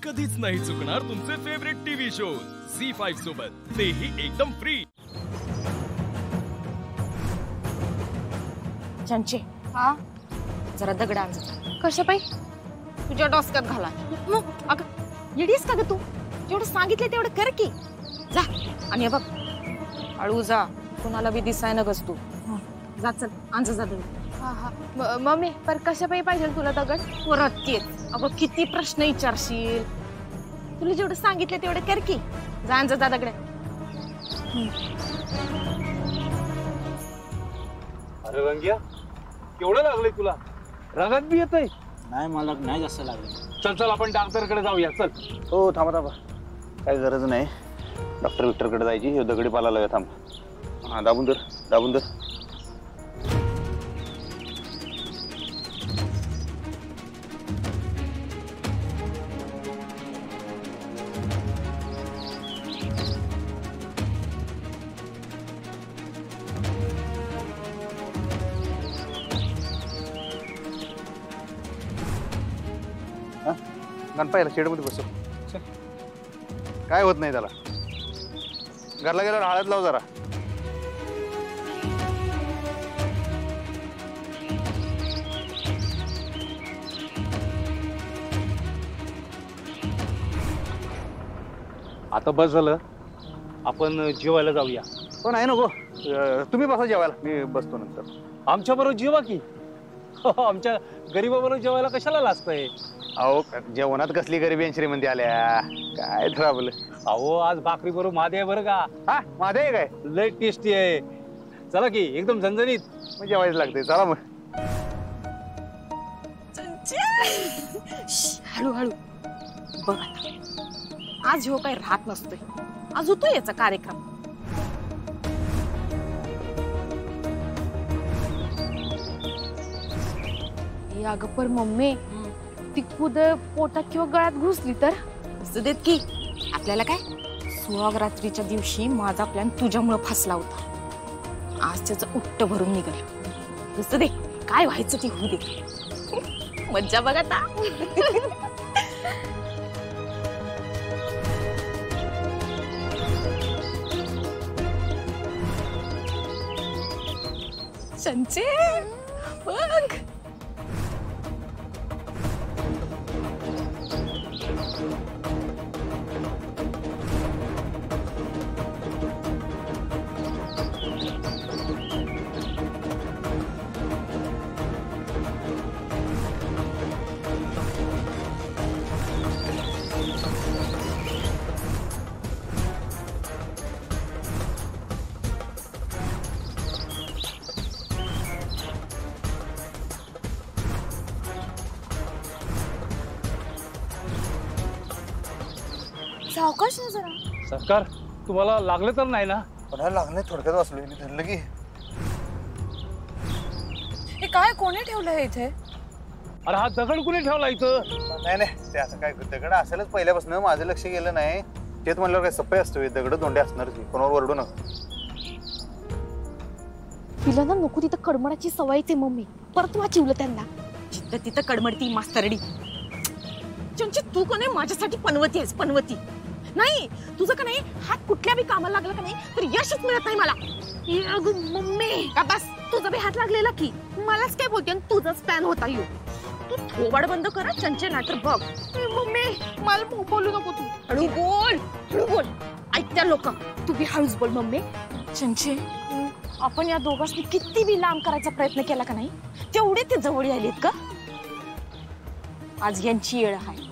कधीच नाही चुकणार तुमचे फेवरेट टीव्ही शो झी5 सोबत, तेही एकदम फ्री। चंचे, हा जरा दगड आण। कशा पाई तुझ्या डोसक्यात घाला। अगं येडीस का ग तू? जेवढं सांगितलं तेवढं कर की। जा आणि हे बघ, हळू जा, कुणाला बी दिसाय नगस तू। जा चल, आंज जा दगड। हा हा मम्मी पर कशा पाई पाहिजे तुला दगड? परत तेच, अगं किती प्रश्न विचारशील? तुला जेवढं सांगितलं तेवढं कर की। जा आंज जा दगड। अरे रंग्या, केवढं लागलंय तुला? रंगात बी येतंय? नाही, मला नाही जास्त लागलं। चल चल आपण डॉक्टरकडे जाऊया चल। हो थांबा थांबा, काही गरज नाही डॉक्टर विक्टरकडे जायची। हे दगडी पाला लावूया, थांब। हा दाबून धर, दाबून धर। गणपायला शेडमध्ये बसव। काय होत नाही त्याला, घरला गेल्यावर हळद लाव जरा। आता बस झालं, आपण जेवायला जाऊया। हो नाही नको, तुम्ही बसा जेवायला, मी बसतो नंतर। आमच्या बरोबर जेवा की। आमच्या गरीबाबरोबर जेवायला कशाला लाजतंय? अहो जेवणात कसली गरिबी आणि श्रीमंती आल्या, काय ठरवलं? अहो आज भाकरी बरोबर मादे आहे बरं का। हा माझं आहे काय? लय टेस्टी आहे। चला की, एकदम झणझणीत। मग जेवायचं लागते, चला मग। हळू हळू बघ आता, आज ह्यो काही राहत नसतोय, आज होतो याचा कार्यक्रम। अगं पर मम्मी ती खुद पोटात किंवा गळ्यात घुसली तर? असू देत की, आपल्याला काय? सुहागरात्रीच्या दिवशी माझा प्लॅन तुझ्यामुळे फसला होता, आज त्याचं उट्ट भरून निघाल। असू दे, काय व्हायचं ती होऊ दे। मज्जा बघ आता। संचे बघ, सावकाश ना जरा। सरकार, तुम्हाला लागलं तर नाही ना? पण लागलं, थोडक्यात वाचलोय मी, धरलं की। हे काय, कोणी ठेवलंय इथे? अरे हा दगड कुणी ठेवला इथं? नाही नाही, ते असं काय दगड असेलच पहिल्यापासून, माझं लक्ष गेलं नाही। तेच म्हणल्यावर काय सप्पय असतो, दगड दोंडे असणारच, कोणावर ओरडू नका। तिला ना नको तिथं कडमडाची सवय ते मम्मी, परत वाचिवलं त्यांना। जिथं तिथं कडमडती मास्तरडी। चंची तू का नाही माझ्यासाठी पनवती आहेस, पनवती नाही। तुझं का नाही हात कुठल्या बी कामाला लागला का नाही तर यशच मिळत नाही मला। अगं मम्मी का बस, तुझा बी हात लागलेला की, मलाच काय बोलते, तुझाच प्लॅन होता यो। तू थोबाड बंद कर चंचे, नाटर बघ। मम्मी मला बोलू नको तू, हळू बोल, हळू बोल, ऐकत्या लोक। तू बी हळूच बोल मम्मी। चंचे, आपण या दोघांनी किती बी लांब करायचा प्रयत्न केला का नाही, तेवढे ते जवळ आलेत का? आज यांची येळ आहे,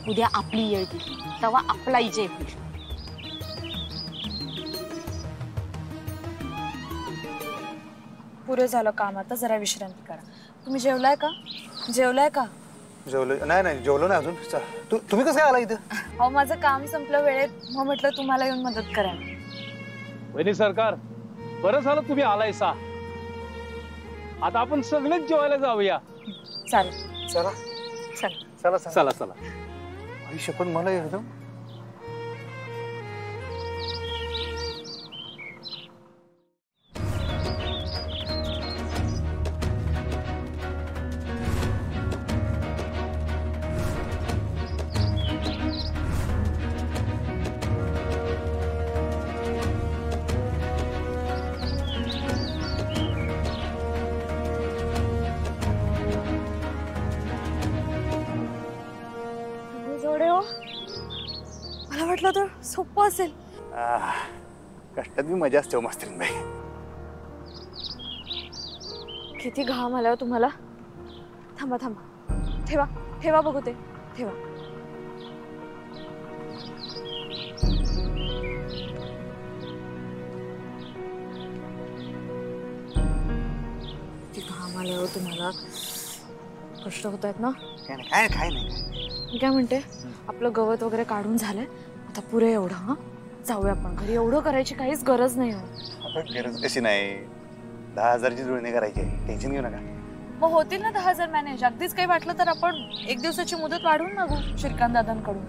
उद्या आपली येळ येईल, तेव्हा आपला विजय होईल। पुरे झालं काम, आता जरा विश्रांती करा। तुम्ही जेवलाय का? जेवलाय का? जेवलो नाही, नाही जेवलो नाही अजून। तुम्ही कसं काय आला इथं? अहो माझं काम संपलं वेळेत, मग म्हटलं तुम्हाला येऊन मदत करा। वहिनी सरकार, बरं झालं तुम्ही आलायसा। आता आपण सगळेच जेवायला जाऊया। चालेल, चला चला चला चला चला। आई शपथ, मला एकदम जोडे हो. मला वाटलं तर सोपं असेल. कष्टात मी मजा असते मास्तरीन बाई. किती घाम आला तुम्हाला. थांबा थांबा, ठेवा ठेवा बघू ते, ठेवा. किती घाम आला तुम्हाला. कष्ट होत आहेत ना. काय नाही. मी काय म्हणते, आपलं गवत वगैरे काढून झालंय आता, पुरे एवढं. हा, जाऊया आपण घरी. एवढं करायची काहीच गरज नाही. गरज कशी नाही. 10,000ची जुळणी करायची, टेन्शन घेऊ नका. मग होतील ना 10,000 मॅनेज. अगदीच काही वाटलं तर आपण 1 दिवसाची मुदत वाढवून मागू श्रीकांत दादांकडून.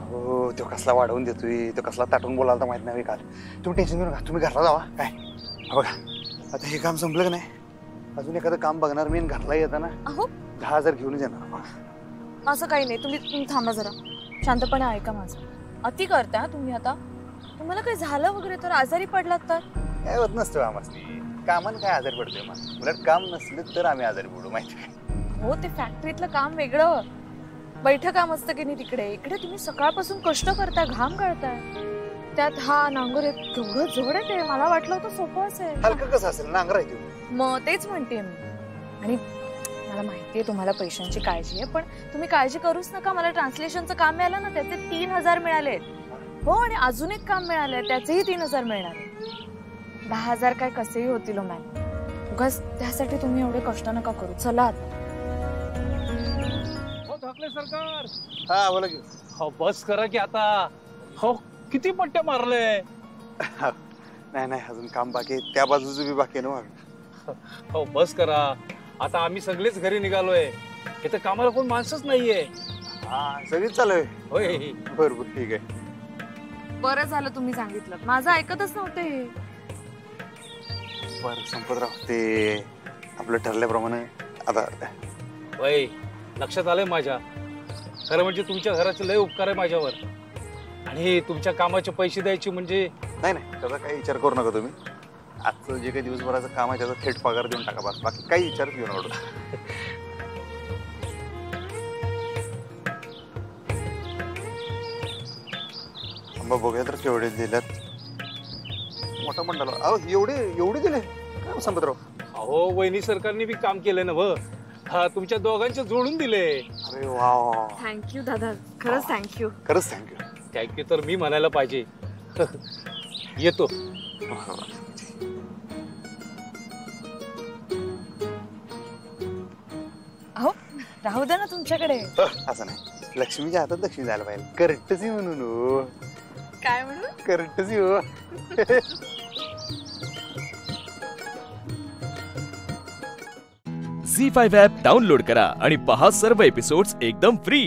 हो, तो कसला वाढवून देतोय, तो कसला ताटून बोलायला तर माहित नाही काल. तुम्ही टेन्शन घेऊ नका, तुम्ही घरला जावा. काय बघा, आता हे काम संपलं का नाही, अजून एखादं काम बघणार मी. घरला येताना 10,000 घेऊनच येणार. असं काही नाही. तुम्ही थांबा जरा, शांतपणे ऐका माझं. अति करता तुम्ही. आता तुम्हाला काही झालं वगैरे तर, आजारी पडलात तर काय होत नसतं आम्हाला. कामानं काय आजारी पडतोय मग. उलट काम नसलं तर आम्ही आजारी पडू, माहिती काय. हो, ते फॅक्टरीतलं काम वेगळं, बैठं काम असतं की नाही तिकडे. इकडे तुम्ही सकाळपासून कष्ट करताय, घाम काढताय. त्यात हा नांगर केवढं जड आहे ते. मला वाटलं होतं सोपं असेल. हलकं कसं असेल, नांगर आहे तू. मग तेच म्हणते मी. आणि मला माहितीये तुम्हाला पैशांची काळजी आहे, पण तुम्ही काळजी करूच नका. मला ट्रान्सलेशनचं काम मिळालं ना, त्याचे 3,000 मिळाले. हो, आणि अजून एक काम मिळालंय, त्याचेही 3,000 मिळणार. 10,000 काय कसेही होतील हो मॅम. उगाच त्यासाठी तुम्ही एवढे कष्ट नका करू. चला आता. हो ठाकरे सरकार. हा बोला की. हो बस करा की आता. हो किती पट्ट्या मारले. नाही अजून काम बाकी आहे. त्या बाजूचं बी बाकी आहे ना. हो बस करा आता. आम्ही सगळेच घरी निघालोय. इथं कामाला कोण माणसंच नाहीये. हा, सगळीच चालू आहे. होय. बरोबर, ठीक आहे. बरं झालं तुम्ही सांगितलं, माझं ऐकतच नव्हते. बरं संपतराव, ते आपलं ठरल्याप्रमाणे आता. होय, लक्षात आलंय माझ्या. खरं म्हणजे तुमच्या घराचे लय उपकार आहे माझ्यावर. आणि तुमच्या कामाचे पैसे द्यायचे म्हणजे. नाही त्याचा काही विचार करू नका तुम्ही. आजचं जे काही दिवसभराचं काम आहे त्याचा थेट पगार देऊन टाका बस. बाकी काही विचारच घेऊन आवडत. बघूया तर केवढे दिल्यात. मोठा बंडल. अहो एवढे दिले काय संपतराव. अहो वहिनी सरकारने बी काम केलंय ना. हा, तुमच्या दोघांचे जोडून दिले. अरे वा. थँक्यू दादा, खरंच थँक्यू. खरंच थँक्यू. थँक्यू तर मी म्हणायला पाहिजे. येतो. अहो राहू द्या ना तुमच्याकडे. असं नाही, लक्ष्मीच्या हातात लक्ष्मी जायला पाहिजे. करटसी म्हणून हो. काय म्हणून? करटसी हो. झी5 ॲप डाउनलोड करा आणि पहा सर्व एपिसोड्स एकदम फ्री.